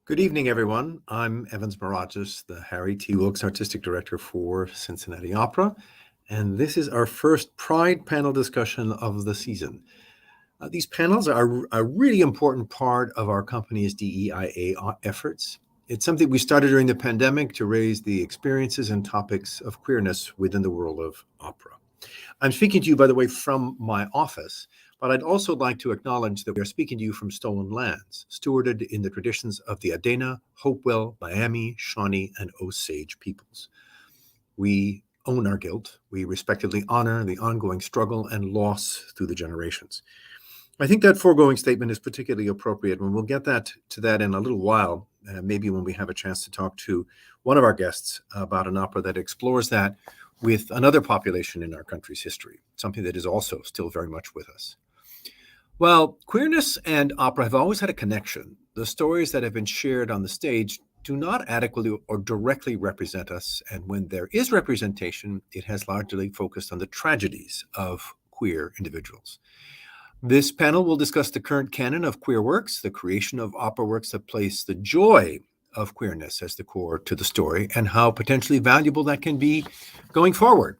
Good evening, everyone. I'm Evans Marajas, the Harry T. Wilkes Artistic Director for Cincinnati Opera, and this is our first Pride panel discussion of the season. These panels are a really important part of our company's DEIA efforts. It's something we started during the pandemic to raise the experiences and topics of queerness within the world of opera. I'm speaking to you, by the way, from my office, but I'd also like to acknowledge that we are speaking to you from stolen lands, stewarded in the traditions of the Adena, Hopewell, Miami, Shawnee, and Osage peoples. We own our guilt. We respectively honor the ongoing struggle and loss through the generations. I think that foregoing statement is particularly appropriate, and we'll get to that in a little while, maybe when we have a chance to talk to one of our guests about an opera that explores that with another population in our country's history, something that is also still very much with us. While queerness and opera have always had a connection, the stories that have been shared on the stage do not adequately or directly represent us, and when there is representation, it has largely focused on the tragedies of queer individuals. This panel will discuss the current canon of queer works, the creation of opera works that place the joy of queerness as the core to the story, and how potentially valuable that can be going forward.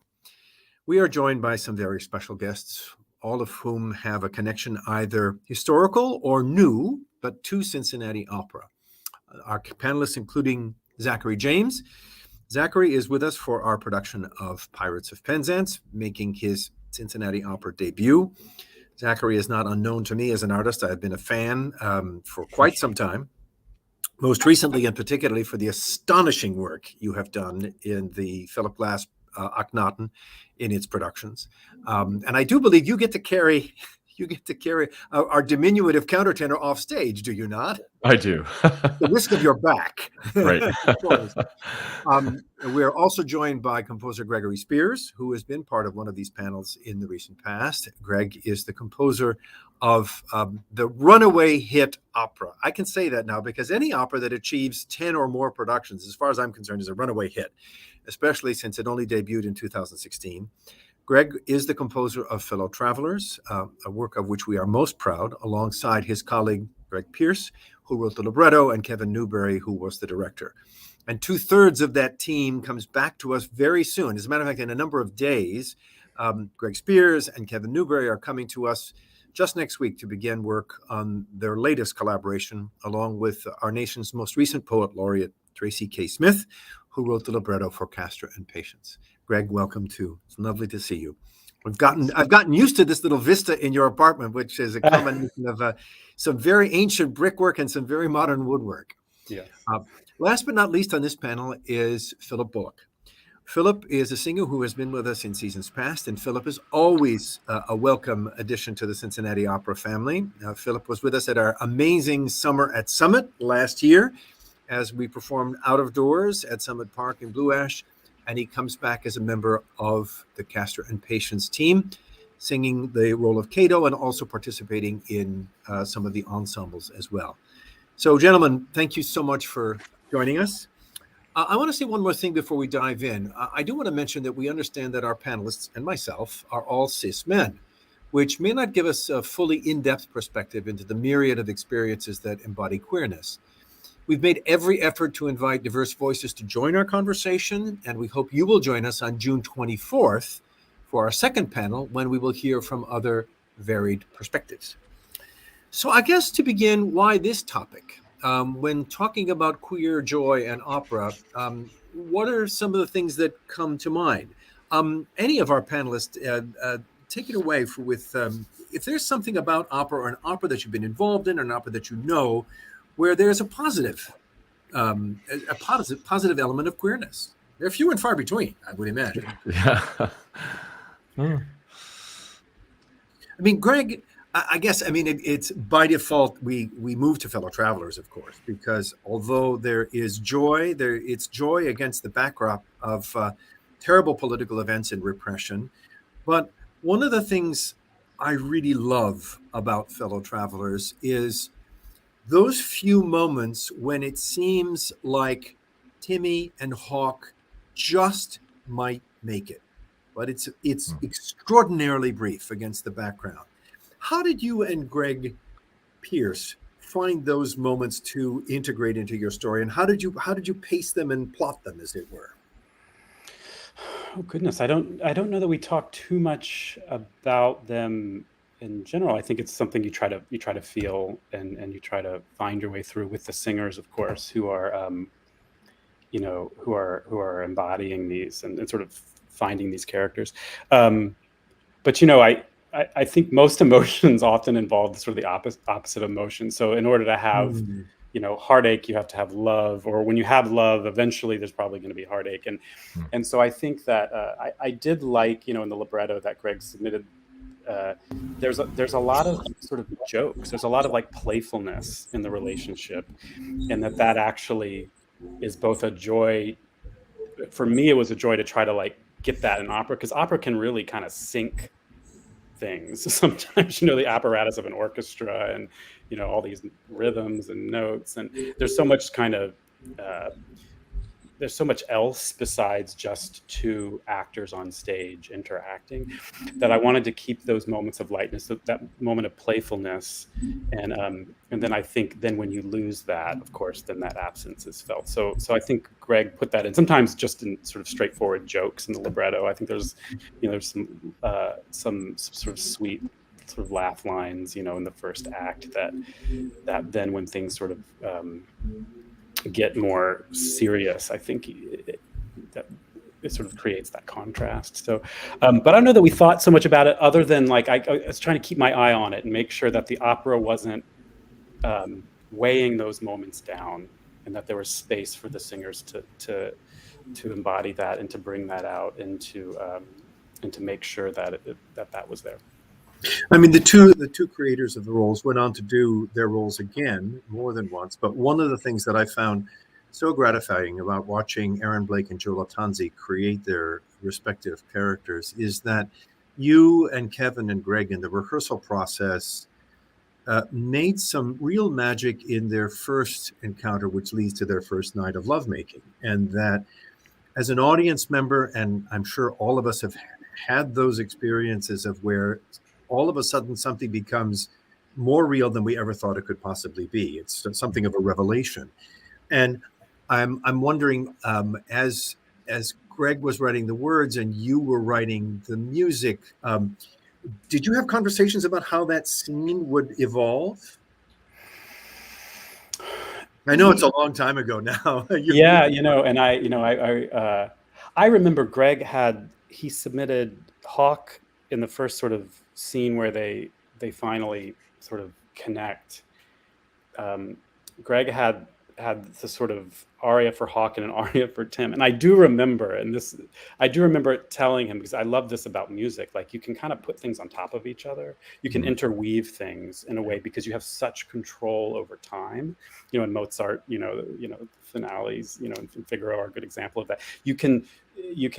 We are joined by some very special guests, all of whom have a connection either historical or new, but to Cincinnati Opera. Our panelists, including Zachary James. Zachary is with us for our production of Pirates of Penzance, making his Cincinnati Opera debut. Zachary is not unknown to me as an artist. I've been a fan for quite some time, most recently and particularly for the astonishing work you have done in the Philip Glass Akhenaten in its productions. And I do believe you get to carry our diminutive countertenor off stage, do you not? I do. The risk of your back. Right. We're also joined by composer Gregory Spears, who has been part of one of these panels in the recent past. Greg is the composer of the runaway hit opera. I can say that now because any opera that achieves 10 or more productions, as far as I'm concerned, is a runaway hit, especially since it only debuted in 2016. Greg is the composer of Fellow Travelers, a work of which we are most proud, alongside his colleague Greg Pierce, who wrote the libretto, and Kevin Newberry, who was the director. And 2/3 of that team comes back to us very soon. As a matter of fact, in a number of days, Greg Spears and Kevin Newberry are coming to us just next week to begin work on their latest collaboration, along with our nation's most recent poet laureate, Tracy K. Smith, who wrote the libretto for Castor and Patience. Greg, welcome too. It's lovely to see you. I've gotten used to this little vista in your apartment, which is a combination of some very ancient brickwork and some very modern woodwork. Yes. Last but not least on this panel is Philip Bullock. Philip is a singer who has been with us in seasons past, and Philip is always a welcome addition to the Cincinnati Opera family. Philip was with us at our amazing Summer at Summit last year as we performed out of doors at Summit Park in Blue Ash, and he comes back as a member of the Castor and Patience team, singing the role of Cato and also participating in some of the ensembles as well. So, gentlemen, thank you so much for joining us. I want to say one more thing before we dive in. I do want to mention that we understand that our panelists and myself are all cis men, which may not give us a fully in-depth perspective into the myriad of experiences that embody queerness. We've made every effort to invite diverse voices to join our conversation, and we hope you will join us on June 24th for our second panel, when we will hear from other varied perspectives. So I guess to begin, why this topic? When talking about queer joy and opera, what are some of the things that come to mind? Any of our panelists, take it away with if there's something about opera or an opera that you've been involved in or an opera that you know where there's a positive element of queerness. They're few and far between, I would imagine. Yeah. I mean, Greg, I guess, it's by default, we move to Fellow Travelers, of course, because although there is joy, it's joy against the backdrop of terrible political events and repression. But one of the things I really love about Fellow Travelers is those few moments when it seems like Timmy and Hawk just might make it, but it's extraordinarily brief against the background. How did you and Greg Pierce find those moments to integrate into your story, and how did you pace them and plot them, as it were? Oh goodness, I don't know that we talk too much about them in general. I think it's something you try to feel, and you try to find your way through with the singers, of course, who are who are embodying these, and sort of finding these characters. Um, but I think most emotions often involve sort of the opposite emotion. So in order to have Mm. heartache, you have to have love, or when you have love, eventually there's probably going to be heartache. And so I think that I did like, in the libretto that Greg submitted, uh, there's a lot of sort of jokes. There's a lot of like playfulness in the relationship, and that actually is both a joy. For me, it was a joy to try to like get that in opera, because opera can really kind of sink things. Sometimes, the apparatus of an orchestra, and all these rhythms and notes, and there's so much kind of uh, there's so much else besides just two actors on stage interacting, that I wanted to keep those moments of lightness, that moment of playfulness. And then I think, then when you lose that, of course, then that absence is felt. So I think Greg put that in, sometimes just in sort of straightforward jokes in the libretto. I think there's some sort of sweet sort of laugh lines, in the first act, that then when things sort of get more serious, I think that it sort of creates that contrast. So, but I don't know that we thought so much about it, other than like I was trying to keep my eye on it and make sure that the opera wasn't weighing those moments down, and that there was space for the singers to embody that, and to bring that out, and to make sure that that was there. I mean, the two creators of the roles went on to do their roles again more than once. But one of the things that I found so gratifying about watching Aaron Blake and Joe Lattanzi create their respective characters is that you and Kevin and Greg in the rehearsal process made some real magic in their first encounter, which leads to their first night of lovemaking. And that as an audience member, and I'm sure all of us have had those experiences of where all of a sudden something becomes more real than we ever thought it could possibly be. It's something of a revelation. And I'm wondering, as Greg was writing the words and you were writing the music, did you have conversations about how that scene would evolve? I know it's a long time ago now. Yeah, and I remember Greg he submitted Hawk in the first sort of scene where they finally sort of connect. um, Greg had the sort of aria for Hawk and an aria for Tim, and I do remember telling him, because I love this about music, like you can kind of put things on top of each other, you can Mhm. interweave things in a way, because you have such control over time. In Mozart, finales, and Figaro are a good example of that. You can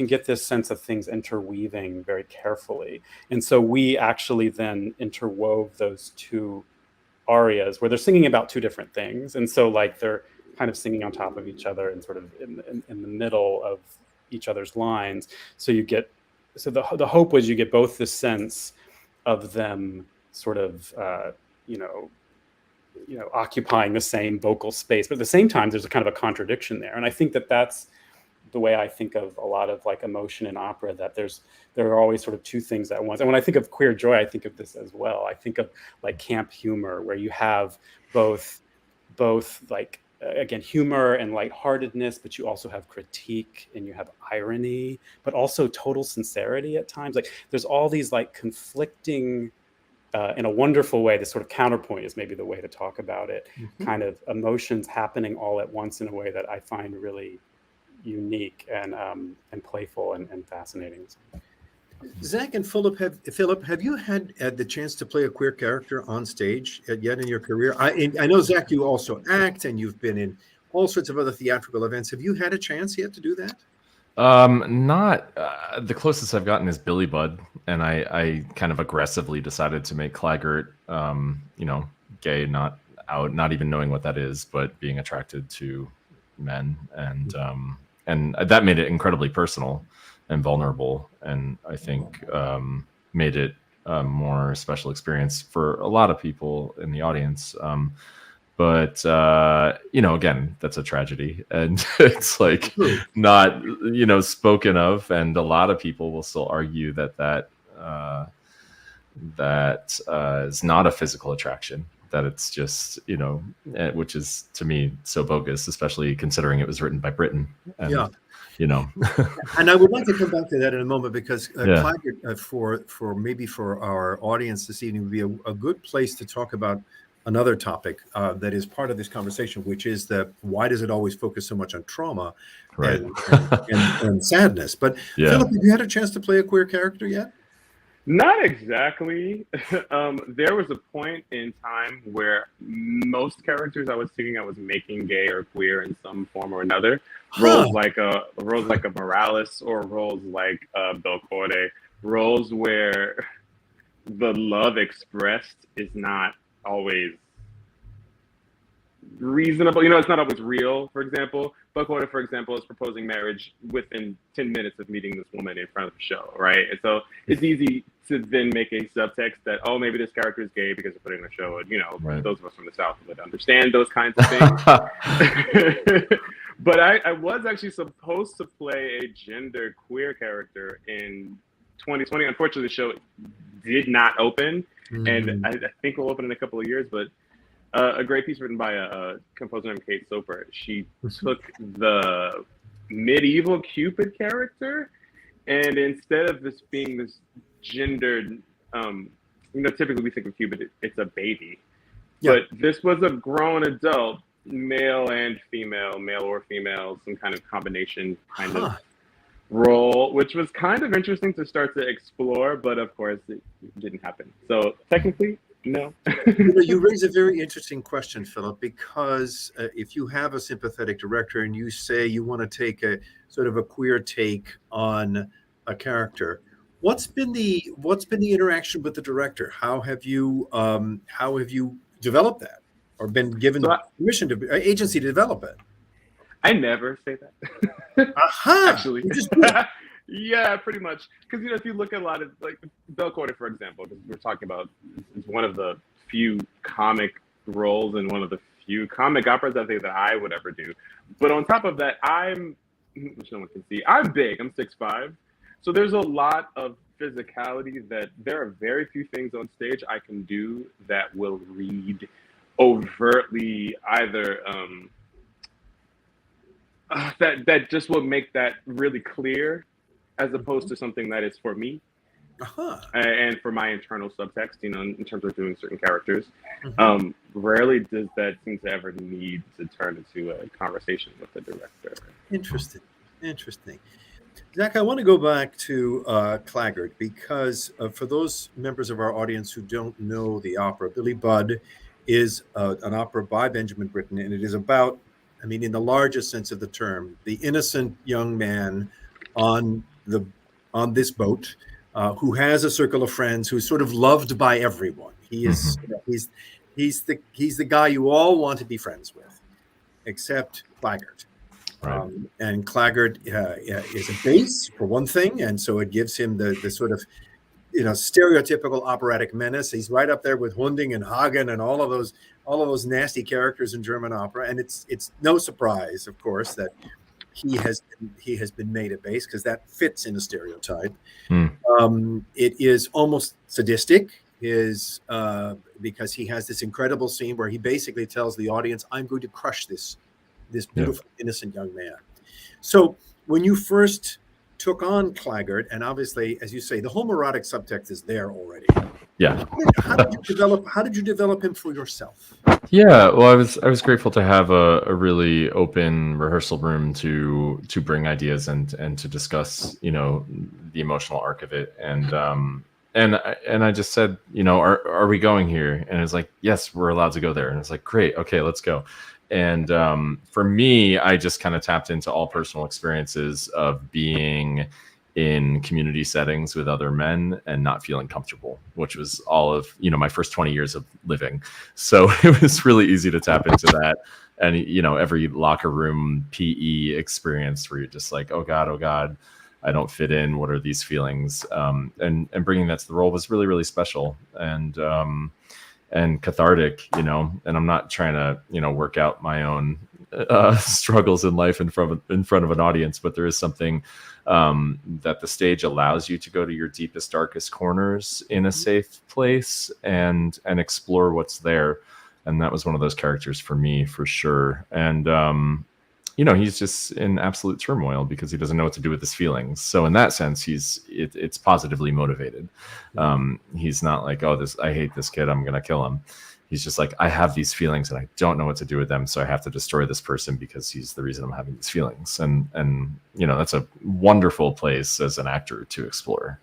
get this sense of things interweaving very carefully, and so we actually then interwove those two arias where they're singing about two different things, and so like they're kind of singing on top of each other, and sort of in the middle of each other's lines. So the hope was you get both the sense of them sort of you know occupying the same vocal space, but at the same time there's a kind of a contradiction there. And I think that's the way I think of a lot of like emotion in opera, that there are always sort of two things at once. And when I think of Queer Joy, I think of this as well. I think of like camp humor, where you have both like again, humor and lightheartedness, but you also have critique, and you have irony, but also total sincerity at times. Like there's all these like conflicting, in a wonderful way, this sort of counterpoint is maybe the way to talk about it, Mhm. kind of emotions happening all at once in a way that I find really unique, and playful, and fascinating. Zach and Philip, have you had the chance to play a queer character on stage yet in your career? I know, Zach, you also act, and you've been in all sorts of other theatrical events. Have you had a chance yet to do that? Not the closest I've gotten is Billy Budd, and I kind of aggressively decided to make Claggart, gay, not out, not even knowing what that is, but being attracted to men, and that made it incredibly personal and vulnerable, and I think made it a more special experience for a lot of people in the audience. But again, that's a tragedy, and it's like not spoken of, and a lot of people will still argue that is not a physical attraction, that it's just which is to me so bogus, especially considering it was written by Britain. And and I would like to come back to that in a moment, because Yeah. for our audience this evening would be a good place to talk about another topic that is part of this conversation, which is why does it always focus so much on trauma Right. and sadness? But Yeah. Philip, have you had a chance to play a queer character yet? Not exactly. There was a point in time where most characters I was thinking I was making gay or queer in some form or another. Roles like a Morales, or roles like Belcorte, roles where the love expressed is not always reasonable. It's not always real. For example, Buckwater, for example, is proposing marriage within 10 minutes of meeting this woman in front of the show, right? And so it's easy to then make a subtext that, oh, maybe this character is gay because they're putting on a show. And, Right. those of us from the South would understand those kinds of things. But I was actually supposed to play a gender queer character in 2020. Unfortunately, the show did not open. And I think we'll open in a couple of years, but a great piece written by a composer named Kate Soper. She took the medieval Cupid character, and instead of this being this gendered, typically we think of Cupid, it's a baby. Yeah. But this was a grown adult, male and female, male or female, some kind of combination kind of role, which was kind of interesting to start to explore, but of course it didn't happen. So technically, no. You raise a very interesting question, Philip, because if you have a sympathetic director and you say you want to take a sort of a queer take on a character, what's been the interaction with the director? How have you developed that, or been given permission to agency to develop it? I never say that. Actually. Yeah, pretty much. Because if you look at a lot of like Belcorte, for example, because we're talking about, it's one of the few comic roles and one of the few comic operas I think that I would ever do. But on top of that, which no one can see, I'm big. I'm 6'5". So there's a lot of physicality that there are very few things on stage I can do that will read overtly either that just will make that really clear, as opposed to something that is for me and for my internal subtext, in terms of doing certain characters. Rarely does that seem to ever need to turn into a conversation with the director. Interesting. Zach, I want to go back to Claggart, because for those members of our audience who don't know the opera, Billy Budd is an opera by Benjamin Britten, and it is about, in the largest sense of the term, the innocent young man on this boat who has a circle of friends, who's sort of loved by everyone. He is he's the guy you all want to be friends with, except Claggart. Right. And Claggart is a bass, for one thing, and so it gives him the sort of stereotypical operatic menace. He's right up there with Hunding and Hagen and all of those nasty characters in German opera. And it's no surprise, of course, that he has been made a bass, because that fits in a stereotype. It is almost sadistic, because he has this incredible scene where he basically tells the audience, "I'm going to crush this beautiful, innocent young man." So when you first took on Claggart, and obviously, as you say, the homoerotic subtext is there already. Yeah. How did you develop him for yourself? Yeah, well, I was grateful to have a really open rehearsal room to bring ideas and to discuss, the emotional arc of it. And I just said, are we going here? And it's like, yes, we're allowed to go there. And it's like, great, okay, let's go. And for me, I just kind of tapped into all personal experiences of being in community settings with other men and not feeling comfortable, which was all of, my first 20 years of living. So it was really easy to tap into that. And, every locker room PE experience where you're just like, oh God, I don't fit in. What are these feelings? And bringing that to the role was really, really special. And and cathartic, you know. And I'm not trying to, you know, work out my own struggles in life in front of an audience, but there is something that the stage allows you to go to your deepest, darkest corners in a safe place and explore what's there. And that was one of those characters for me, for sure. And you know, he's just in absolute turmoil because he doesn't know what to do with his feelings. So in that sense, it's positively motivated. He's not like, oh, I hate this kid, I'm gonna kill him. He's just like, I have these feelings and I don't know what to do with them, so I have to destroy this person because he's the reason I'm having these feelings. And you know, that's a wonderful place as an actor to explore.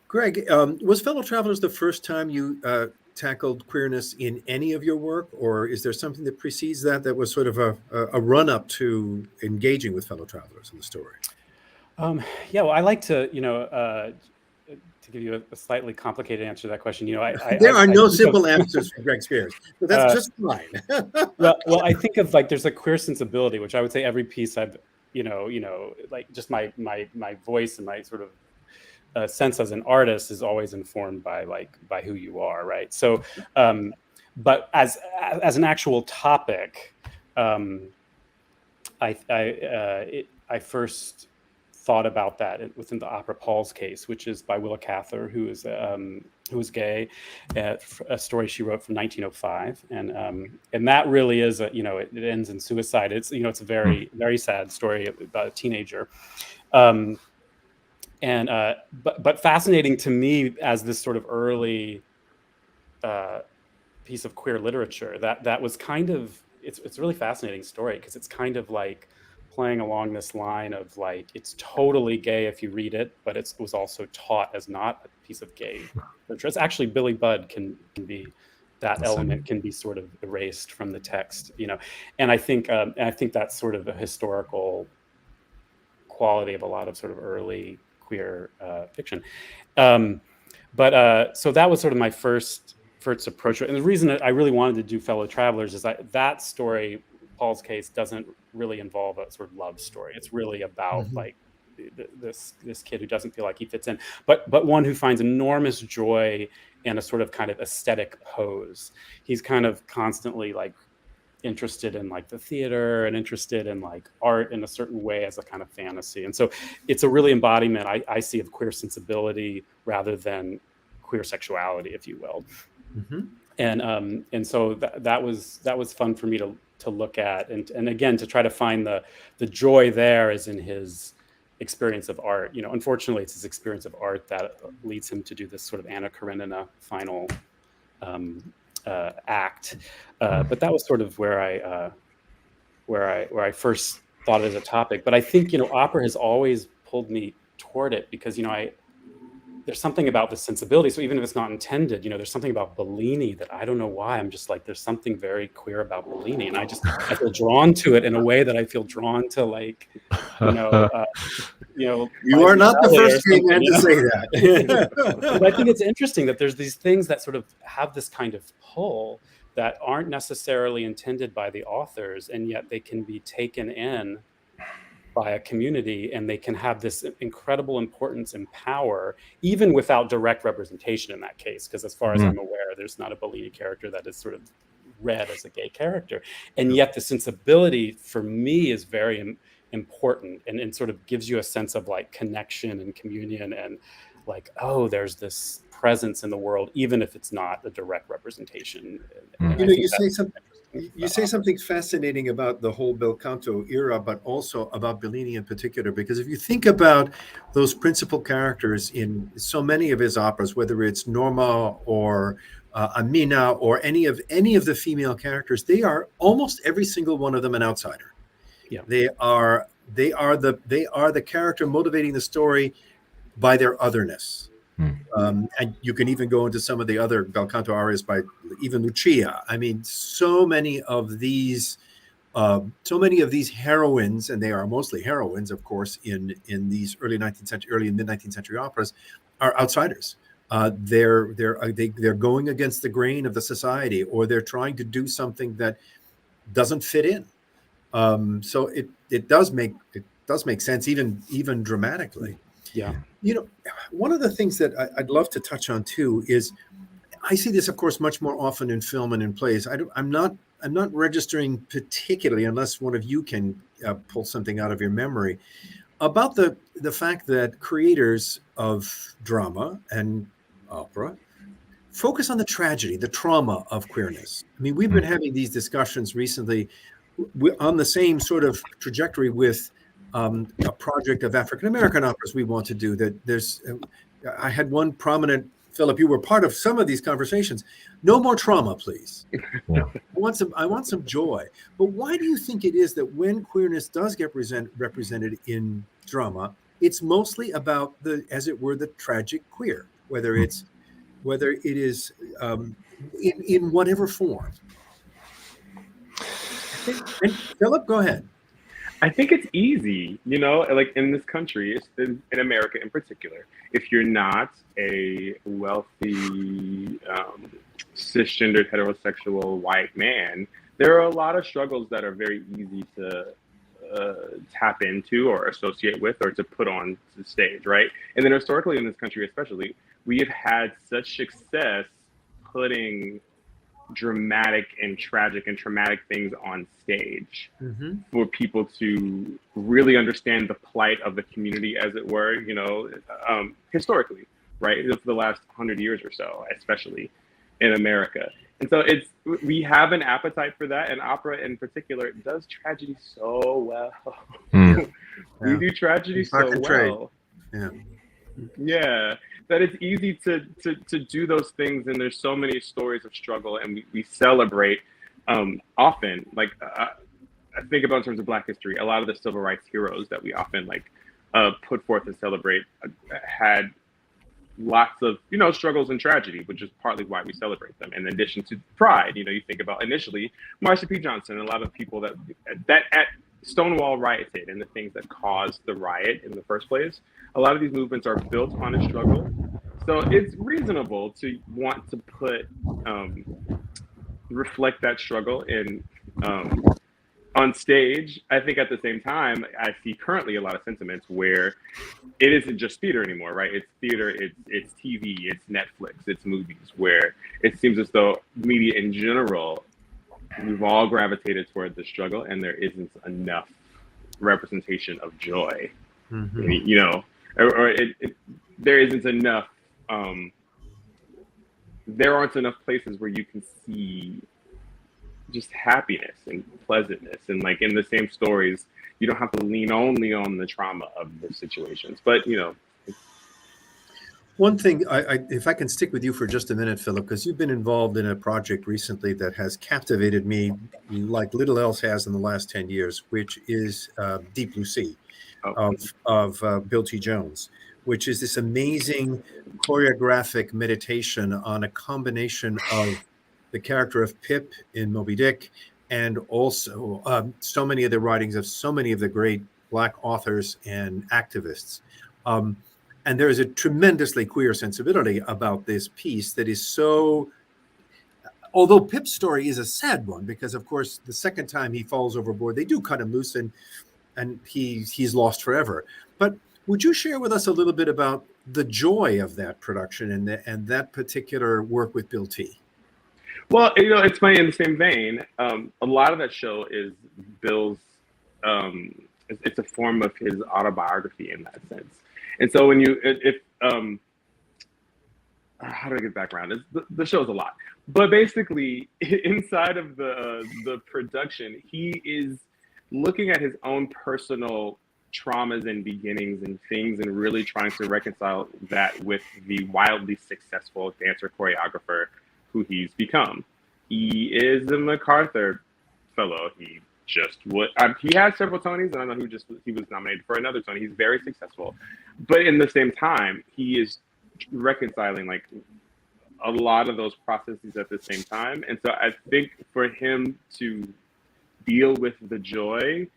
Greg, was Fellow Travelers the first time you tackled queerness in any of your work, or is there something that precedes that was sort of a run-up to engaging with Fellow Travelers in the story? Yeah, well, I like to, you know, to give you a slightly complicated answer to that question, you know, there are no simple answers for Greg Spears, but that's just fine. well, I think of like there's a queer sensibility, which I would say every piece I've, you know, like just my voice and my sort of sense as an artist is always informed by who you are, right? So, but as an actual topic, I first thought about that within the opera Paul's Case, which is by Willa Cather, who is gay, a story she wrote from 1905, and that really is you know, it ends in suicide. It's, you know, it's a very very sad story about a teenager. But fascinating to me as this sort of early piece of queer literature that was kind of, it's a really fascinating story because it's kind of like playing along this line of like, it's totally gay if you read it, but it was also taught as not a piece of gay literature. It's actually Billy Budd can be, that element can be sort of erased from the text, you know. And I think that's sort of a historical quality of a lot of sort of early queer fiction. So that was sort of my first approach. And the reason that I really wanted to do Fellow Travelers is that story, Paul's Case, doesn't really involve a sort of love story. It's really about like this kid who doesn't feel like he fits in, but one who finds enormous joy in a sort of kind of aesthetic pose. He's kind of constantly like interested in like the theater and interested in like art in a certain way as a kind of fantasy. And so it's a really embodiment, I see, of queer sensibility rather than queer sexuality, if you will. And so that was fun for me to look at, and again, to try to find the joy there is in his experience of art. You know, unfortunately, it's his experience of art that leads him to do this sort of Anna Karenina final act. But that was sort of where I first thought it as a topic. But I think, you know, opera has always pulled me toward it because, you know, there's something about the sensibility. So even if it's not intended, you know, there's something about Bellini that I don't know why. I'm just like, there's something very queer about Bellini, and I feel drawn to it in a way that I feel drawn to, like, you know, you are not the first gay man to say that. But I think it's interesting that there's these things that sort of have this kind of pull that aren't necessarily intended by the authors, and yet they can be taken in by a community, and they can have this incredible importance and power, even without direct representation in that case. Because as far as I'm aware, there's not a Bellini character that is sort of read as a gay character. And yet the sensibility for me is very important, and sort of gives you a sense of like connection and communion, and like, oh, there's this presence in the world, even if it's not a direct representation. You know, you say something fascinating about the whole bel canto era, but also about Bellini in particular, because if you think about those principal characters in so many of his operas, whether it's Norma or Amina or any of the female characters, they are almost every single one of them an outsider. Yeah. They are the character motivating the story by their otherness. And you can even go into some of the other bel canto arias by even Lucia. I mean, so many of these heroines, and they are mostly heroines, of course, in these early and mid 19th century operas, are outsiders. They're going against the grain of the society, or they're trying to do something that doesn't fit in. So it does make sense, even dramatically. Yeah. You know, one of the things that I'd love to touch on too is I see this, of course, much more often in film and in plays. I'm not registering particularly, unless one of you can pull something out of your memory, about the fact that creators of drama and opera focus on the tragedy, the trauma of queerness. I mean, we've been having these discussions recently on the same sort of trajectory with a project of African American operas we want to do. That there's, I had one prominent, Philip, you were part of some of these conversations. No more trauma, please. Yeah. I want some joy. But why do you think it is that when queerness does get represented in drama, it's mostly about as it were, the tragic queer, whether it is in whatever form? And Philip, go ahead. I think it's easy, like in this country, in America in particular, if you're not a wealthy, cisgendered, heterosexual white man, there are a lot of struggles that are very easy to tap into or associate with or to put on the stage, right? And then historically in this country especially, we have had such success putting dramatic and tragic and traumatic things on stage for people to really understand the plight of the community, as it were, historically, right? For the last 100 years or so, especially in America. And so we have an appetite for that, and opera in particular does tragedy so well. We do tragedy so well. Yeah, that it's easy to do those things, and there's so many stories of struggle, and we celebrate often. Like I think about in terms of Black history, a lot of the civil rights heroes that we often put forth and celebrate had lots of struggles and tragedy, which is partly why we celebrate them. In addition to pride, you think about initially Marsha P. Johnson and a lot of people that at Stonewall rioted and the things that caused the riot in the first place. A lot of these movements are built on a struggle. So it's reasonable to want to reflect that struggle in on stage. I think at the same time, I see currently a lot of sentiments where it isn't just theater anymore, right? It's theater, it's TV, it's Netflix, it's movies, where it seems as though media in general, we've all gravitated toward the struggle, and there isn't enough representation of joy. There isn't enough. There aren't enough places where you can see just happiness and pleasantness, and in the same stories, you don't have to lean only on the trauma of the situations. But one thing, if I can stick with you for just a minute, Philip, because you've been involved in a project recently that has captivated me like little else has in the last 10 years, which is Deep Blue Sea of Bill T. Jones, which is this amazing choreographic meditation on a combination of the character of Pip in Moby Dick and also so many of the writings of so many of the great Black authors and activists. And there is a tremendously queer sensibility about this piece that is so, although Pip's story is a sad one, because of course, the second time he falls overboard, they do cut him loose and he's lost forever. But would you share with us a little bit about the joy of that production and that particular work with Bill T? Well, it's funny, in the same vein, a lot of that show is Bill's, it's a form of his autobiography in that sense. And so when how do I get background? The show's a lot, but basically inside of the production, he is looking at his own personal traumas and beginnings and things, and really trying to reconcile that with the wildly successful dancer choreographer who he's become. He is a MacArthur fellow. He had several Tonys, and I know he was nominated for another Tony. He's very successful, but in the same time, he is reconciling a lot of those processes at the same time. And so I think for him to deal with the joy,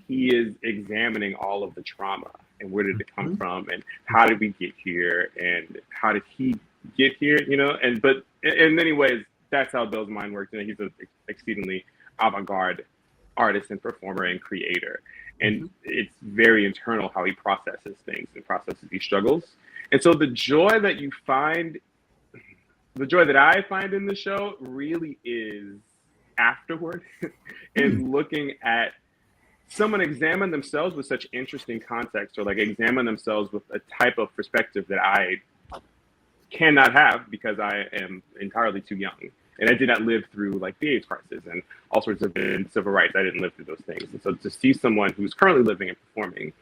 he is examining all of the trauma and where did it come from, and how did we get here, and how did he get here? But in many ways, that's how Bill's mind works. He's an exceedingly avant-garde artist and performer and creator. And it's very internal how he processes things and processes these struggles. And so the joy that you find, the joy that I find in the show really is afterward and looking at someone examine themselves with such interesting context, or like examine themselves with a type of perspective that I cannot have because I am entirely too young. And I did not live through like the AIDS crisis and all sorts of civil rights. I didn't live through those things. And so to see someone who's currently living and performing,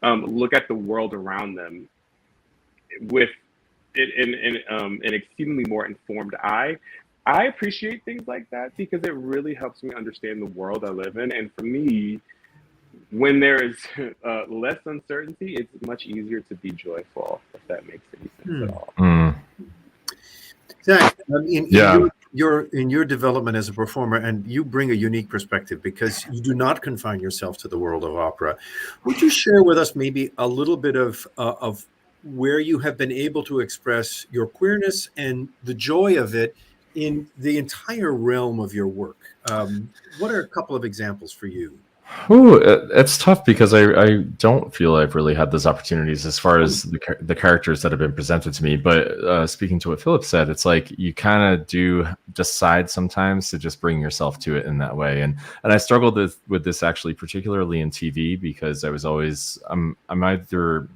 look at the world around them with an exceedingly more informed eye, I appreciate things like that because it really helps me understand the world I live in. And for me, when there is less uncertainty, it's much easier to be joyful, if that makes any sense at all. Zach, in your development as a performer, and you bring a unique perspective because you do not confine yourself to the world of opera. Would you share with us maybe a little bit of where you have been able to express your queerness and the joy of it in the entire realm of your work? What are a couple of examples for you? Ooh, it's tough because I don't feel I've really had those opportunities as far as the characters that have been presented to me. But speaking to what Philip said, it's like you kind of do decide sometimes to just bring yourself to it in that way. And I struggled with this actually, particularly in TV, because I was always I'm either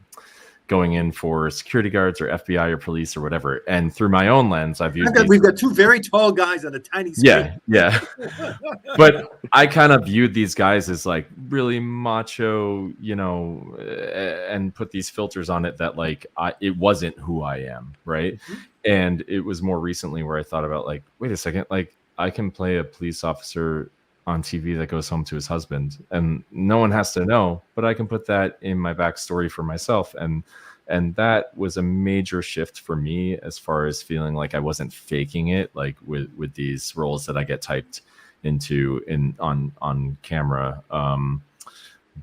going in for security guards or FBI or police or whatever. And through my own lens, we've got two very tall guys on a tiny screen. Yeah. But I kind of viewed these guys as like really macho, and put these filters on it that like it wasn't who I am, right? Mm-hmm. And it was more recently where I thought about like, wait a second, like I can play a police officer on TV that goes home to his husband and no one has to know, but I can put that in my backstory for myself. And that was a major shift for me as far as feeling like I wasn't faking it, like with these roles that I get typed into on camera.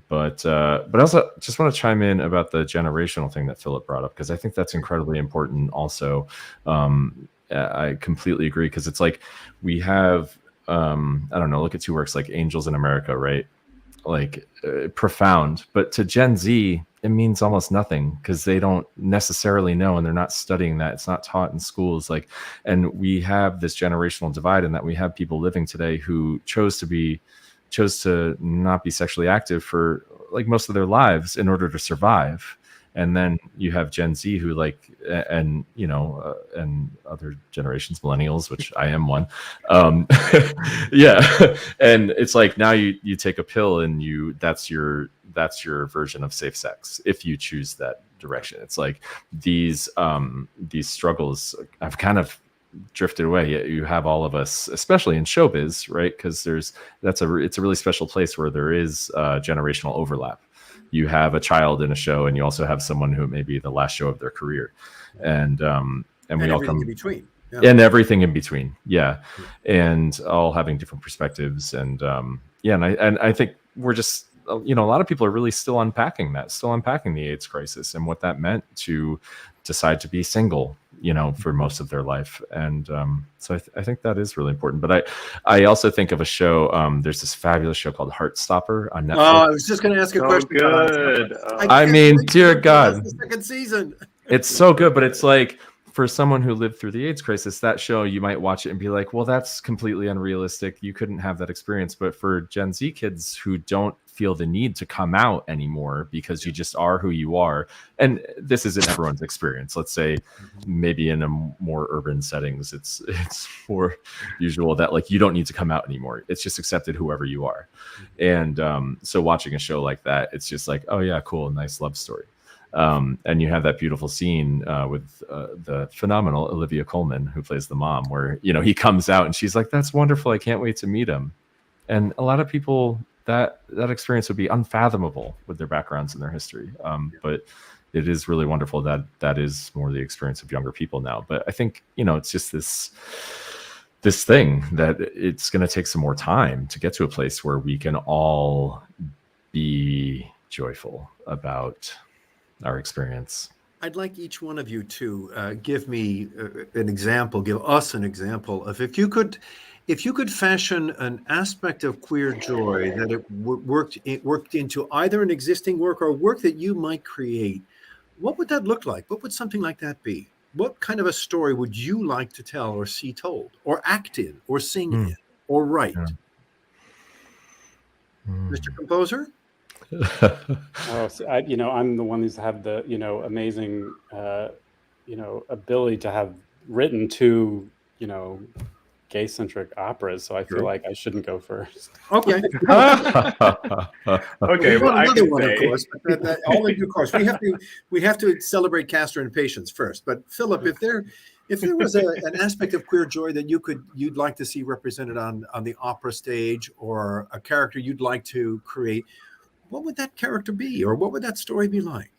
But I also just want to chime in about the generational thing that Philip brought up, because I think that's incredibly important also. I completely agree, because it's like we have, I don't know, look at two works like Angels in America, right? Like profound, but to Gen Z, it means almost nothing because they don't necessarily know and they're not studying that. It's not taught in schools. Like, and we have this generational divide in that we have people living today who chose to not be sexually active for like most of their lives in order to survive. And then you have Gen Z who like, and other generations, millennials, which I am one. Yeah. And it's like, now you take a pill and that's your version of safe sex. If you choose that direction, it's like these struggles have kind of drifted away. You have all of us, especially in showbiz, right? Because it's a really special place where there is generational overlap. You have a child in a show, and you also have someone who may be the last show of their career, and we all come in between, and everything in between, and all having different perspectives, and I think we're just a lot of people are really still unpacking the AIDS crisis and what that meant to decide to be single, for most of their life. And so I think that is really important. But I also think of a show, there's this fabulous show called Heartstopper on Netflix. Oh, I was just going to ask a question. Good. I mean, dear God. The second season. It's so good, but it's like, for someone who lived through the AIDS crisis, that show, you might watch it and be like, well, that's completely unrealistic. You couldn't have that experience. But for Gen Z kids who don't feel the need to come out anymore because you just are who you are, and this isn't everyone's experience. Let's say maybe in a more urban settings, it's more usual that like you don't need to come out anymore. It's just accepted whoever you are. And so watching a show like that, it's just like, oh yeah, cool, nice love story. And you have that beautiful scene with the phenomenal Olivia Colman, who plays the mom, where he comes out and she's like, that's wonderful, I can't wait to meet him. And a lot of people, that experience would be unfathomable with their backgrounds and their history, but it is really wonderful that is more the experience of younger people now. But I think it's just this thing that it's going to take some more time to get to a place where we can all be joyful about our experience. I'd like each one of you to give me an example, give us an example of if you could fashion an aspect of queer joy that it worked into either an existing work or work that you might create. What would that look like? What would something like that be? what kind of a story would you like to tell or see told or act in or sing Hmm. in or write? Yeah. Mr. Composer? Oh, so I'm the one who's had the, amazing, ability to have written two, gay-centric operas. So I feel Sure. like I shouldn't go first. Okay. Okay, We well, want I another can one, of say. course. But all in due course. We have to celebrate Castor and Patience first. But Philip, if there was an aspect of queer joy that you'd like to see represented on the opera stage, or a character you'd like to create, what would that character be, or what would that story be like?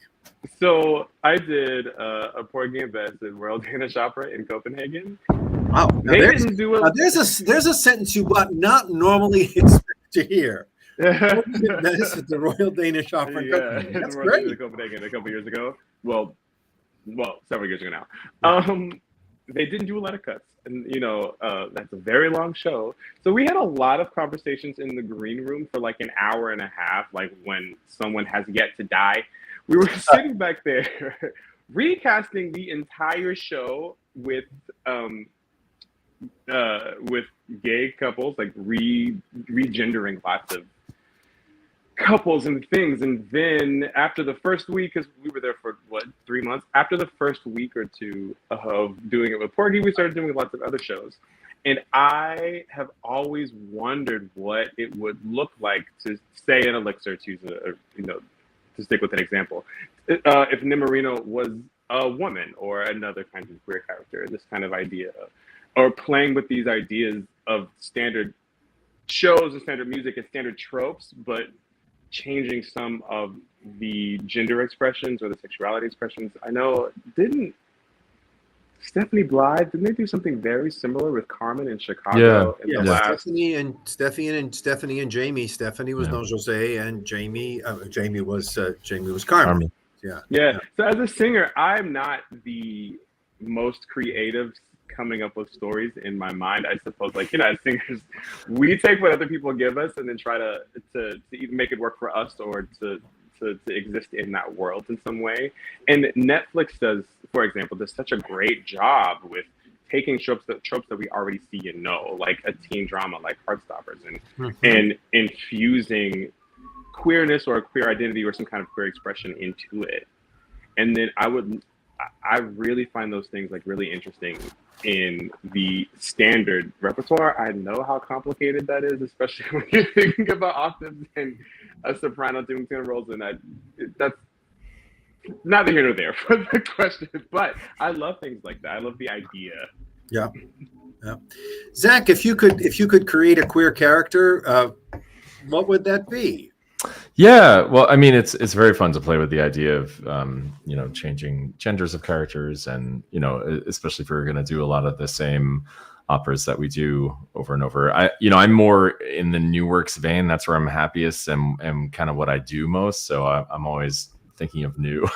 So I did a Porgy and Bess at Royal Danish Opera in Copenhagen. Wow. Now They didn't do now there's a sentence you would not normally expect to hear. Porgy and Bess at the Royal Danish Opera in Copenhagen. That's Royal Danish great. Copenhagen a couple years ago. Well, several years ago now. They didn't do a lot of cuts, and that's a very long show. So we had a lot of conversations in the green room for like an hour and a half, like when someone has yet to die. We were sitting back there recasting the entire show with gay couples, like regendering lots of couples and things. And then after the first week, because we were there for 3 months, after the first week or two of doing it with Porgy, we started doing lots of other shows. And I have always wondered what it would look like to say an Elixir, to use to stick with an example, if Nimmerino was a woman or another kind of queer character, this kind of idea, or playing with these ideas of standard shows and standard music and standard tropes, but changing some of the gender expressions or the sexuality expressions. I know, didn't Stephanie Blythe, didn't they do something very similar with Carmen in Chicago? Yeah. In the last... Stephanie and Jamie. Stephanie was Yeah. Don Jose, and Jamie was Carmen. Yeah. So as a singer, I'm not the most creative coming up with stories in my mind. I suppose, like, as singers, we take what other people give us and then try to either make it work for us or to exist in that world in some way. And Netflix does, for example, such a great job with taking tropes that we already see and know, like a teen drama like Heartstoppers, and infusing queerness or a queer identity or some kind of queer expression into it. And then I really find those things like really interesting in the standard repertoire. I know how complicated that is, especially when you're thinking about octaves and a soprano doing tenor roles, and that's neither here nor there for the question. But I love things like that. I love the idea. Yeah. Zach, if you could create a queer character, what would that be? Yeah, well, I mean, it's very fun to play with the idea of changing genders of characters, and especially if we're going to do a lot of the same operas that we do over and over. I'm more in the new works vein. That's where I'm happiest and kind of what I do most. So I'm always thinking of new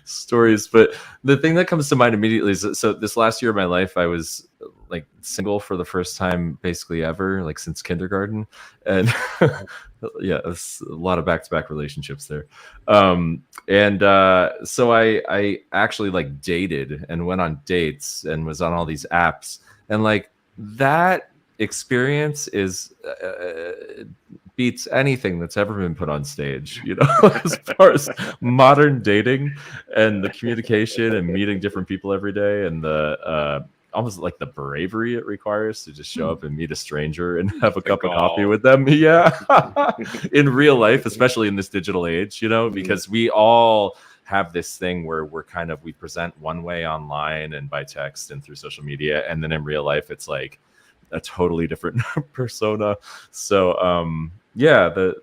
stories. But the thing that comes to mind immediately is, so this last year of my life, I was like single for the first time basically ever, like since kindergarten. And yeah, it's a lot of back-to-back relationships there. So I actually like dated and went on dates and was on all these apps, and like that experience is beats anything that's ever been put on stage, as far as modern dating and the communication and meeting different people every day, and the almost like the bravery it requires to just show up and meet a stranger and have a cup of coffee with them. Yeah. In real life, especially in this digital age, because we all have this thing where we present one way online and by text and through social media, and then in real life it's like a totally different persona. So yeah, the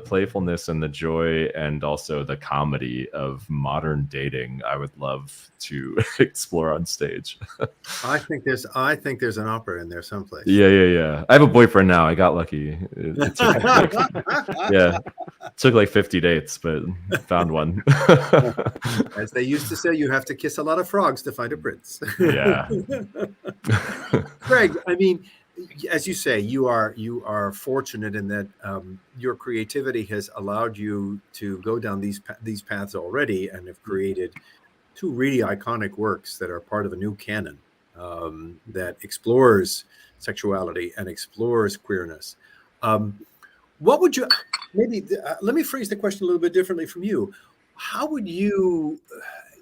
playfulness and the joy and also the comedy of modern dating, I would love to explore on stage. I think there's an opera in there someplace. Yeah. I have a boyfriend now. I got lucky. It took like 50 dates, but found one. As they used to say, you have to kiss a lot of frogs to find a prince. Yeah. Greg, I mean, as you say, you are fortunate in that your creativity has allowed you to go down these paths already, and have created two really iconic works that are part of a new canon that explores sexuality and explores queerness. What would you maybe let me phrase the question a little bit differently from you? How would you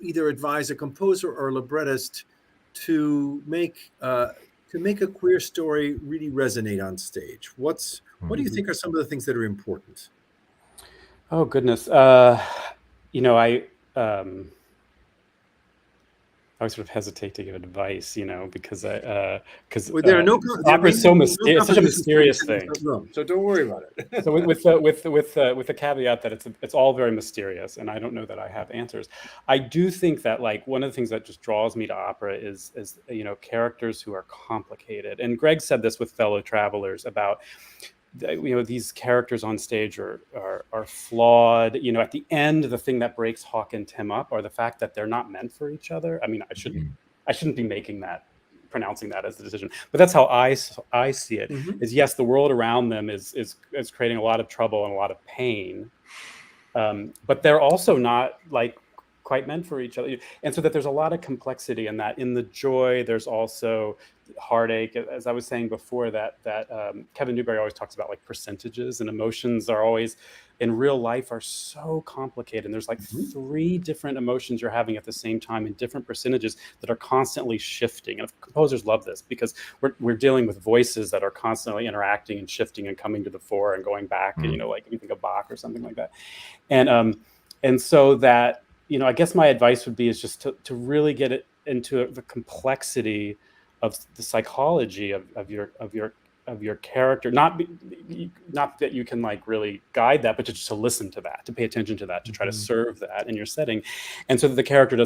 either advise a composer or a librettist to make a queer story really resonate on stage? What do you think are some of the things that are important? Oh goodness, you know, I always sort of hesitate to give advice, you know, because Well, there are no opera is so mysterious, no such a mysterious thing. room, so don't worry about it. So with the caveat that it's all very mysterious, and I don't know that I have answers. I do think that like one of the things that just draws me to opera is you know, characters who are complicated. And Greg said this with Fellow Travelers about, you know, these characters on stage are flawed. You know, at the end, the thing that breaks Hawk and Tim up are the fact that they're not meant for each other. I mean, I shouldn't be pronouncing that as the decision, but that's how I see it. Is yes, the world around them is creating a lot of trouble and a lot of pain, but they're also not like quite meant for each other, and so that there's a lot of complexity in that. In the joy, there's also heartache, as I was saying before, that Kevin Newberry always talks about like percentages, and emotions are always in real life are so complicated, and there's like 3 different emotions you're having at the same time in different percentages that are constantly shifting. And composers love this because we're dealing with voices that are constantly interacting and shifting and coming to the fore and going back, and you know, like if you think of Bach or something like that. And so that, you know, I guess my advice would be is just to really get it into the complexity of the psychology of your character, not that you can like really guide that, but just to listen to that, to pay attention to that, to try to serve that in your setting, and so that the character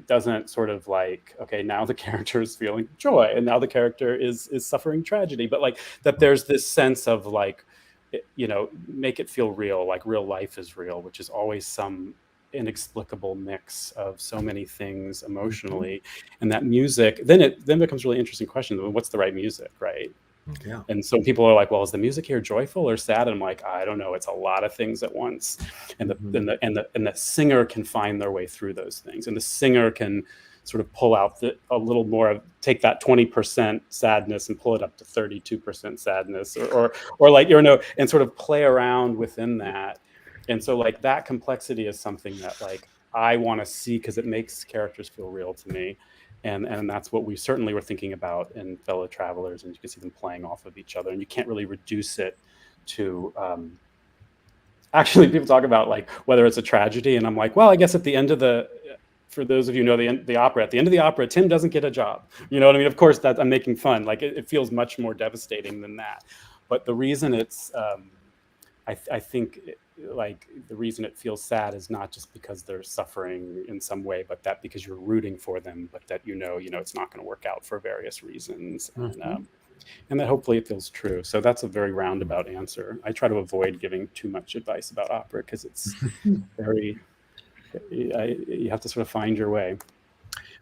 doesn't sort of like, okay, now the character is feeling joy and now the character is suffering tragedy, but like that there's this sense of like, you know, make it feel real, like real life is real, which is always some inexplicable mix of so many things emotionally. And that music, then becomes really interesting question. What's the right music, right? Yeah. And so people are like, well, is the music here joyful or sad? And I'm like, I don't know. It's a lot of things at once. And the singer can find their way through those things. And the singer can sort of pull out a little more of, take that 20% sadness and pull it up to 32% sadness, or like, you know, and sort of play around within that. And so like that complexity is something that like I want to see, because it makes characters feel real to me. And that's what we certainly were thinking about in Fellow Travelers, and you can see them playing off of each other, and you can't really reduce it to actually, people talk about like whether it's a tragedy, and I'm like, well, I guess at the end of for those of you who know the opera, at the end of the opera, Tim doesn't get a job. You know what I mean? Of course, that I'm making fun. Like it feels much more devastating than that. But the reason it's, I think, like the reason it feels sad is not just because they're suffering in some way, but that because you're rooting for them, but that you know it's not going to work out for various reasons, and that hopefully it feels true. So that's a very roundabout answer. I try to avoid giving too much advice about opera because it's very, you have to sort of find your way.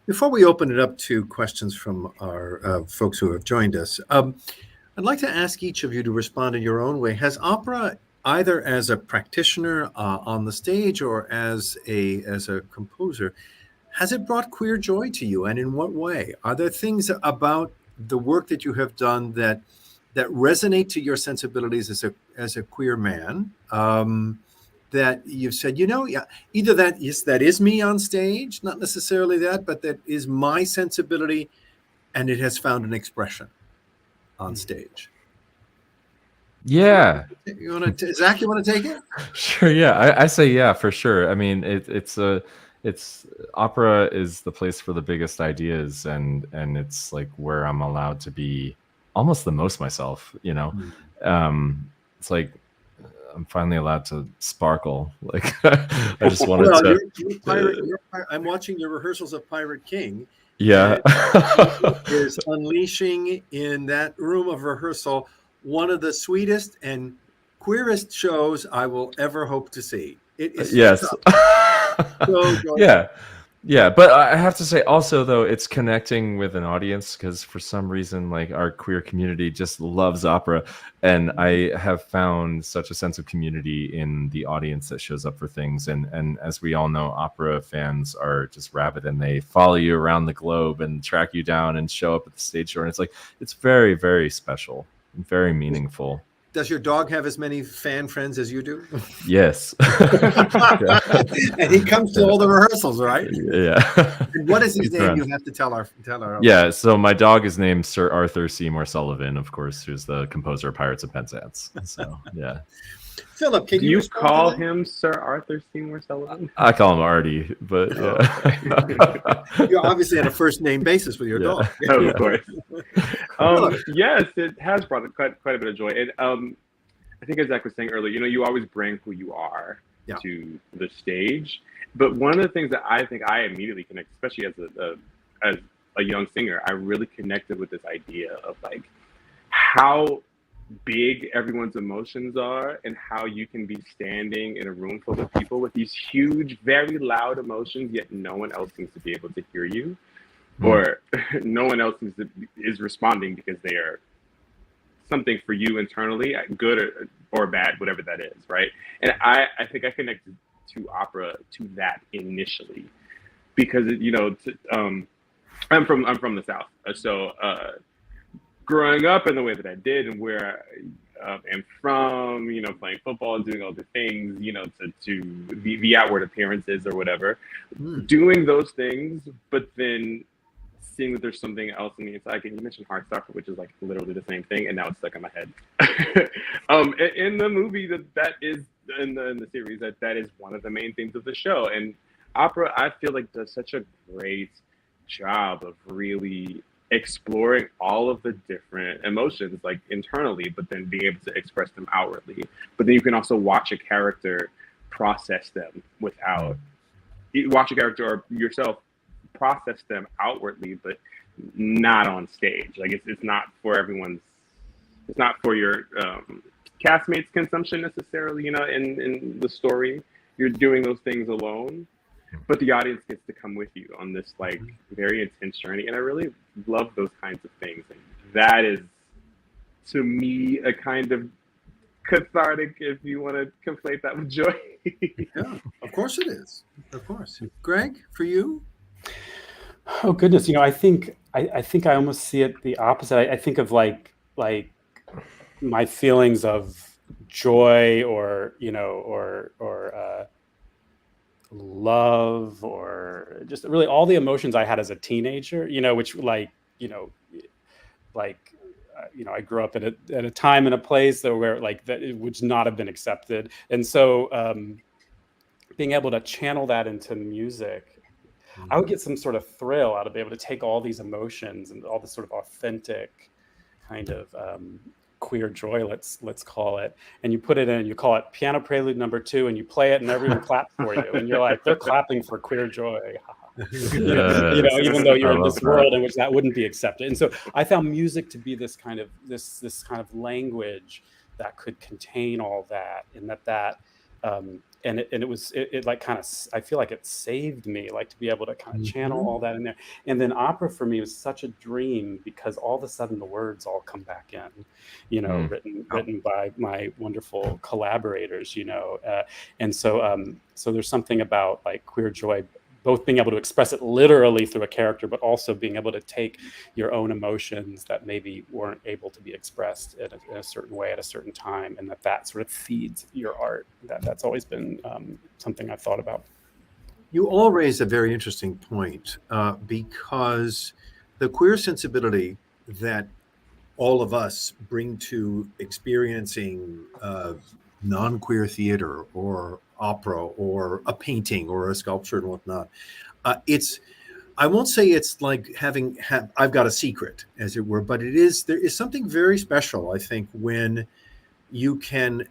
Before we open it up to questions from our folks who have joined us, I'd like to ask each of you to respond in your own way. Has opera, either as a practitioner on the stage or as a composer, has it brought queer joy to you, and in what way? Are there things about the work that you have done that resonate to your sensibilities as a queer man, that you've said, you know, yeah, either that, yes, that is me on stage, not necessarily that, but that is my sensibility, and it has found an expression on stage? Yeah. You want to, Zach? You want to take it? Sure. Yeah, I say yeah for sure. I mean, it's opera is the place for the biggest ideas, and it's like where I'm allowed to be almost the most myself. You know, it's like I'm finally allowed to sparkle. Like I just wanted to. I'm watching your rehearsals of Pirate King. Yeah, is unleashing in that room of rehearsal one of the sweetest and queerest shows I will ever hope to see. It is yes. so Yeah. Yeah, but I have to say also though, it's connecting with an audience because for some reason, like our queer community just loves opera, and I have found such a sense of community in the audience that shows up for things. And as we all know, opera fans are just rabid, and they follow you around the globe and track you down and show up at the stage door. And it's like it's very, very special and very meaningful. Does your dog have as many fan friends as you do? Yes. And he comes to all the rehearsals, right? Yeah. And what is his He's name? around. You have to tell our. Yeah, so my dog is named Sir Arthur Seymour Sullivan, of course, who's the composer of Pirates of Penzance. So, yeah. Philip, can Do you you respond call to that? him Sir Arthur Seymour Sullivan? I call him Artie, but yeah. You're obviously on a first name basis with your dog. Of course. Yes, it has brought quite a bit of joy. And I think as Zach was saying earlier, you always bring who you are to the stage. But one of the things that I think I immediately connect, especially as a young singer, I really connected with this idea of like how big everyone's emotions are and how you can be standing in a room full of people with these huge, very loud emotions, yet no one else seems to be able to hear you, or no one else is responding because they are something for you internally, good or bad, whatever that is, right? And I think I connected to opera to that initially because I'm from the South, so growing up in the way that I did and where I am from, playing football and doing all the things, to the outward appearances or whatever, doing those things, but then seeing that there's something else in the inside. And you mentioned Heartstopper, which is like literally the same thing, and now it's stuck in my head. In the movie that is in the series that is one of the main themes of the show, and opera I feel like does such a great job of really exploring all of the different emotions like internally, but then being able to express them outwardly. But then you can also watch a character process them without watch a character or yourself process them outwardly, but not on stage. Like it's not for everyone's, it's not for your castmates' consumption necessarily, in the story. You're doing those things alone, but the audience gets to come with you on this like very intense journey. And I really love those kinds of things. And that is, to me, a kind of cathartic, if you want to conflate that with joy. Yeah, of course it is. Of course. Greg, for you? Oh goodness, I think I almost see it the opposite. I think of like my feelings of joy or love or just really all the emotions I had as a teenager, which I grew up at a time and a place where like that it would not have been accepted. And so being able to channel that into music, I would get some sort of thrill out of being able to take all these emotions and all this sort of authentic kind of queer joy, let's call it, and you put it in, you call it Piano Prelude No. 2, and you play it, and everyone claps for you, and you're like, they're clapping for queer joy, even though you're in this world in which that wouldn't be accepted. And so I found music to be this kind of language that could contain all that, and that. And it was like kind of, I feel like it saved me, like to be able to kind of channel all that in there. And then opera for me was such a dream because all of a sudden the words all come back in, written by my wonderful collaborators, and so there's something about like queer joy, both being able to express it literally through a character, but also being able to take your own emotions that maybe weren't able to be expressed in a certain way at a certain time, and that sort of feeds your art. That's always been something I've thought about. You all raise a very interesting point because the queer sensibility that all of us bring to experiencing non-queer theater or opera or a painting or a sculpture and whatnot. I won't say it's like I've got a secret, as it were, but there is something very special, I think, when you can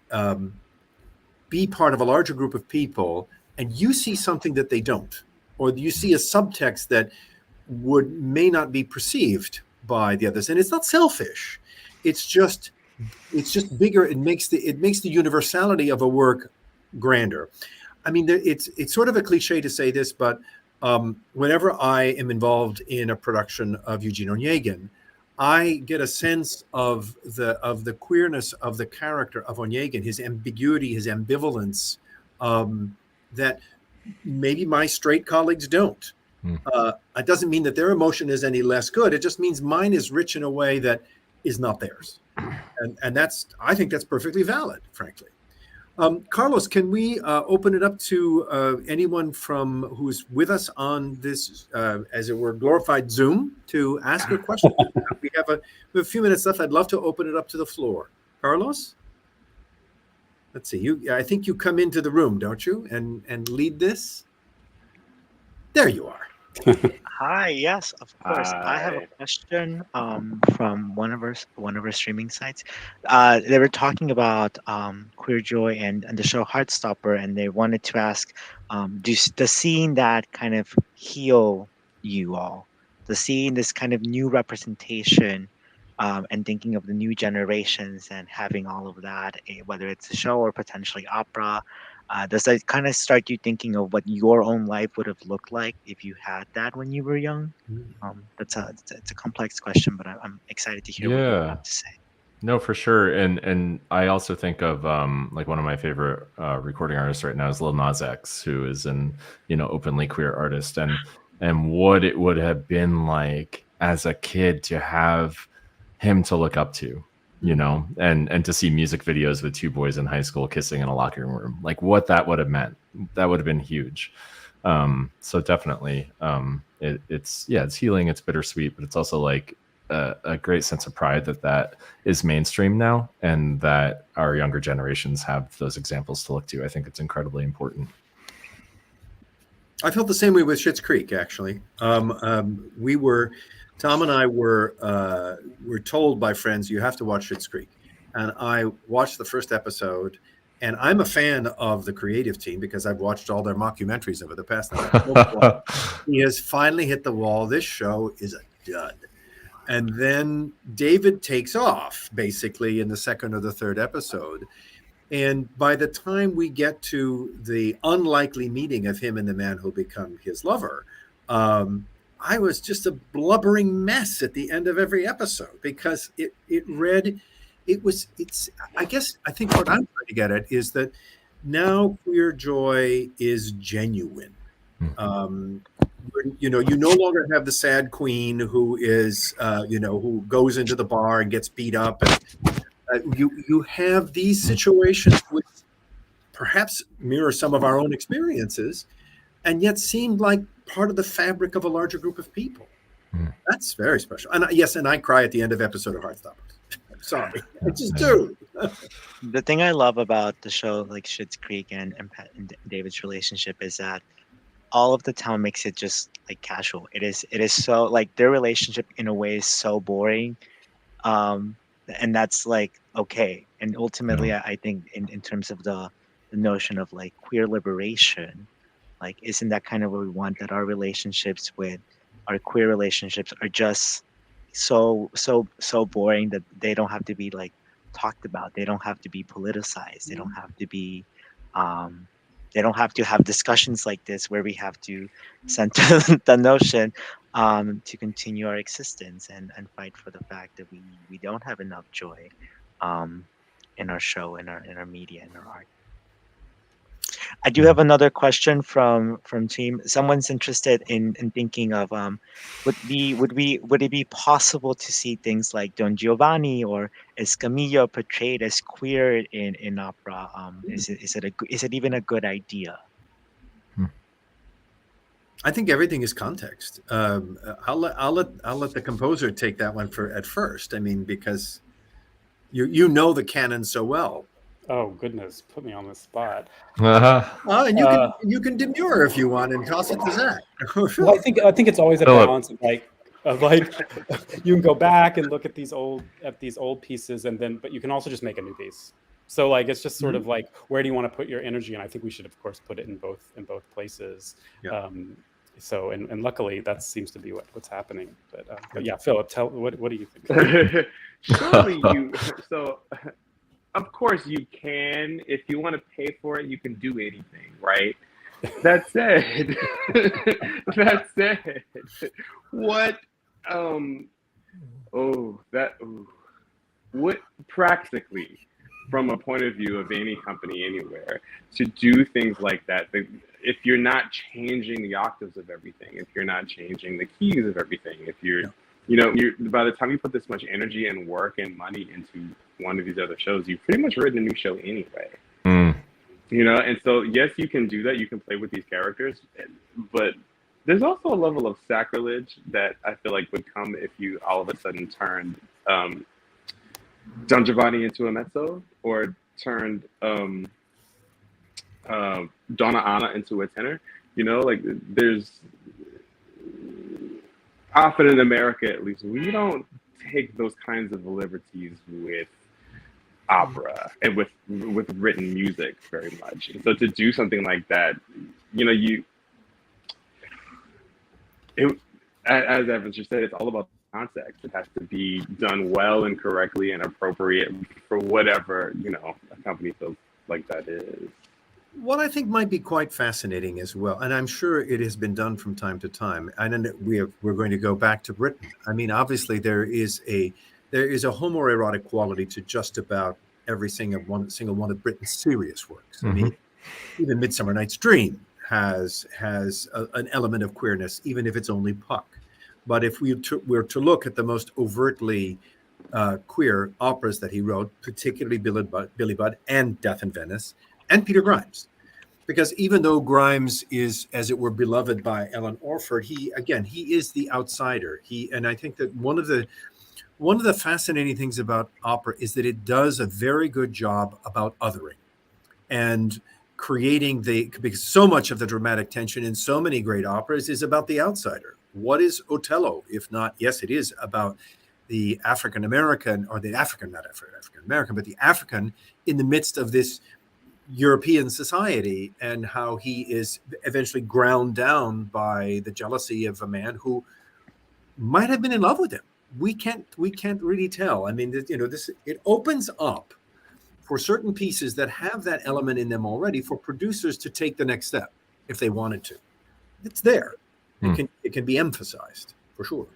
be part of a larger group of people and you see something that they don't, or you see a subtext that may not be perceived by the others. And it's not selfish. It's just bigger. It makes the universality of a work grander. I mean, it's sort of a cliche to say this, but whenever I am involved in a production of Eugene Onegin, I get a sense of the queerness of the character of Onegin, his ambiguity, his ambivalence, that maybe my straight colleagues don't. It doesn't mean that their emotion is any less good. It just means mine is rich in a way that is not theirs, and I think that's perfectly valid, frankly. Carlos, can we open it up to anyone from who's with us on this, as it were, glorified Zoom to ask a question? We have a few minutes left. I'd love to open it up to the floor. Carlos? Let's see. I think you come into the room, don't you, and lead this? There you are. Hi, yes, of course. I have a Hi. question from one of our streaming sites. They were talking about Queer Joy and the show Heartstopper, and they wanted to ask, does seeing that kind of heal you all? Does seeing this kind of new representation and thinking of the new generations and having all of that, whether it's a show or potentially opera, does that kind of start you thinking of what your own life would have looked like if you had that when you were young? It's a complex question, but I'm excited to hear what you Yeah. have to say. No, for sure. And I also think of like one of my favorite recording artists right now is Lil Nas X, who is an openly queer artist, and what it would have been like as a kid to have him to look up to, and to see music videos with two boys in high school kissing in a locker room, like what that would have meant. That would have been huge. So definitely, it's healing, it's bittersweet, but it's also like a great sense of pride that is mainstream now, and that our younger generations have those examples to look to. I think it's incredibly important. I felt the same way with Schitt's Creek, actually. Tom and I were told by friends, you have to watch Schitt's Creek. And I watched the first episode, and I'm a fan of the creative team because I've watched all their mockumentaries over the past. He has finally hit the wall. This show is a dud. And then David takes off, basically, in the second or the third episode. And by the time we get to the unlikely meeting of him and the man who'll become his lover, I was just a blubbering mess at the end of every episode because I think what I'm trying to get at is that now Queer Joy is genuine. You no longer have the sad queen who is, who goes into the bar and gets beat up. And you have these situations which perhaps mirror some of our own experiences, and yet seem like part of the fabric of a larger group of people. That's very special. And I cry at the end of episode of Heartstopper. I'm sorry, I just do. The thing I love about the show, like Schitt's Creek and David's relationship, is that all of the town makes it just like casual. It is so like their relationship in a way is so boring, and that's like okay. And ultimately, I think in terms of the notion of like queer liberation, like isn't that kind of what we want? That our relationships with our queer relationships are just so boring that they don't have to be like talked about. They don't have to be politicized. They don't have to be. They don't have to have discussions like this where we have to center the notion to continue our existence and fight for the fact that we don't have enough joy in our show, in our media, in our art. I do have another question from team. Someone's interested in thinking of would it be possible to see things like Don Giovanni or Escamillo portrayed as queer in opera? Is it even a good idea? I think everything is context. I'll let the composer take that one at first. I mean, because you know the canon so well. Oh goodness, put me on the spot. And you can demur if you want and toss it to Zach. Well, I think it's always a balance of like you can go back and look at these old pieces, but you can also just make a new piece. So like it's just sort of like, where do you want to put your energy? And I think we should of course put it in both places. Yeah. So and luckily that seems to be what's happening. But yeah, Philip, what do you think? Surely so. Of course you can. If you want to pay for it, you can do anything, right? That said, that said, what, um, oh, that, ooh, what practically, from a point of view of any company anywhere, to do things like that, if you're not changing the octaves of everything, if you're not changing the keys of everything, if you're, Yeah. you're by the time you put this much energy and work and money into one of these other shows, you've pretty much written a new show anyway. Mm. And so yes, you can do that. You can play with these characters, but there's also a level of sacrilege that I feel like would come if you all of a sudden turned Don Giovanni into a mezzo, or turned Donna Anna into a tenor. Like there's often in America, at least, we don't take those kinds of liberties with opera and with written music very much. And so to do something like that, you it, as Evans just said, it's all about context. It has to be done well and correctly and appropriate for whatever a company feels like that is. What I think might be quite fascinating as well, and I'm sure it has been done from time to time, and then we're going to go back to Britain. I mean, obviously there is a homoerotic quality to just about every single one of Britain's serious works. I mean, even Midsummer Night's Dream has an element of queerness, even if it's only Puck. But if we were to look at the most overtly queer operas that he wrote, particularly Billy Budd and Death in Venice, and Peter Grimes, because even though Grimes is, as it were, beloved by Ellen Orford, he is the outsider. And I think that one of the fascinating things about opera is that it does a very good job about othering and creating because so much of the dramatic tension in so many great operas is about the outsider. What is Othello, if not, yes, it is about the African American, or the African, not African American, but the African in the midst of this European society, and how he is eventually ground down by the jealousy of a man who might have been in love with him. We can't really tell. I mean, it opens up for certain pieces that have that element in them already for producers to take the next step if they wanted to. It's there. It can be emphasized for sure.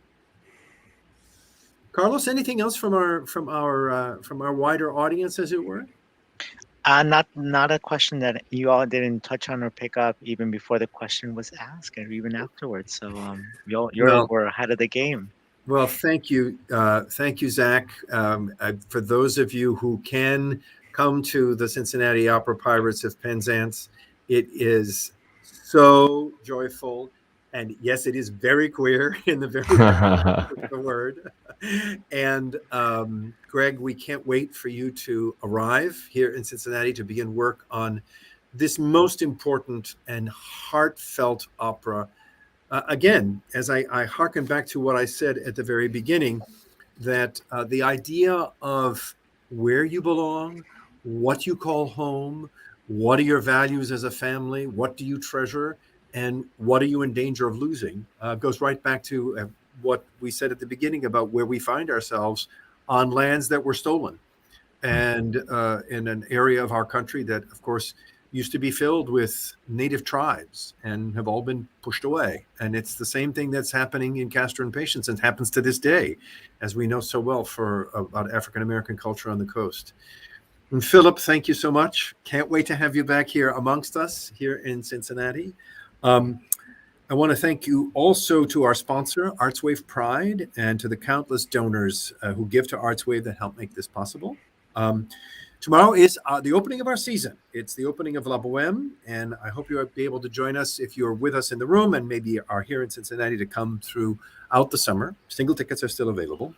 Carlos, anything else from our wider audience, as it were? Not a question that you all didn't touch on or pick up even before the question was asked, or even afterwards. So we're ahead of the game. Well, thank you, Zach. For those of you who can come to the Cincinnati Opera Pirates of Penzance, it is so joyful. And yes, it is very queer in the very the word. And Greg, we can't wait for you to arrive here in Cincinnati to begin work on this most important and heartfelt opera. Again, as I hearken back to what I said at the very beginning, that the idea of where you belong, what you call home, what are your values as a family, what do you treasure, and what are you in danger of losing, goes right back to what we said at the beginning about where we find ourselves on lands that were stolen, and in an area of our country that, of course, used to be filled with native tribes and have all been pushed away. And it's the same thing that's happening in Castor and Patience, and happens to this day, as we know so well about African-American culture on the coast. And Philip, thank you so much. Can't wait to have you back here amongst us here in Cincinnati. I want to thank you also to our sponsor, ArtsWave Pride, and to the countless donors who give to ArtsWave that help make this possible. Tomorrow is the opening of our season. It's the opening of La Boheme, and I hope you'll be able to join us if you're with us in the room and maybe are here in Cincinnati to come throughout the summer. Single tickets are still available.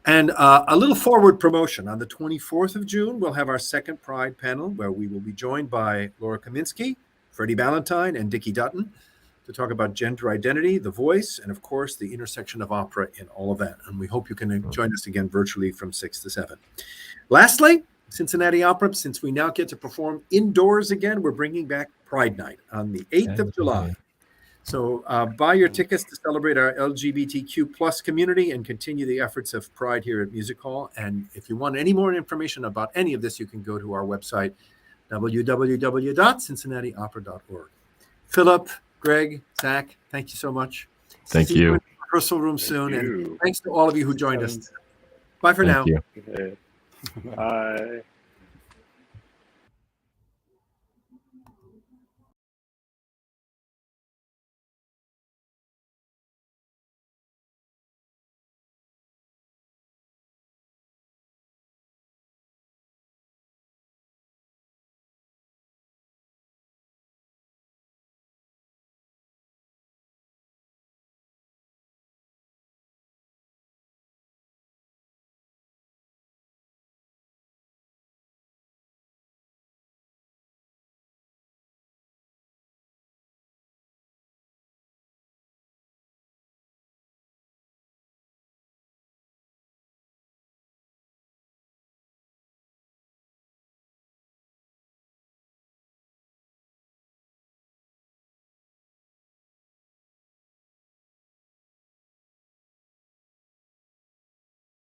And a little forward promotion. On the 24th of June, we'll have our second Pride panel, where we will be joined by Laura Kaminsky, Freddie Ballantyne, and Dickie Dutton to talk about gender identity, the voice, and of course, the intersection of opera in all of that. And we hope you can join us again virtually from 6 to 7. Lastly, Cincinnati Opera, since we now get to perform indoors again, we're bringing back Pride Night on the 8th of July. So buy your tickets to celebrate our LGBTQ plus community and continue the efforts of Pride here at Music Hall. And if you want any more information about any of this, you can go to our website, www.cincinnatiopera.org. Philip, Greg, Zach, thank you so much. Thank See you you. in the rehearsal room soon. Thank And you. thanks to all of you who joined us. Bye for Thank now. you. Bye.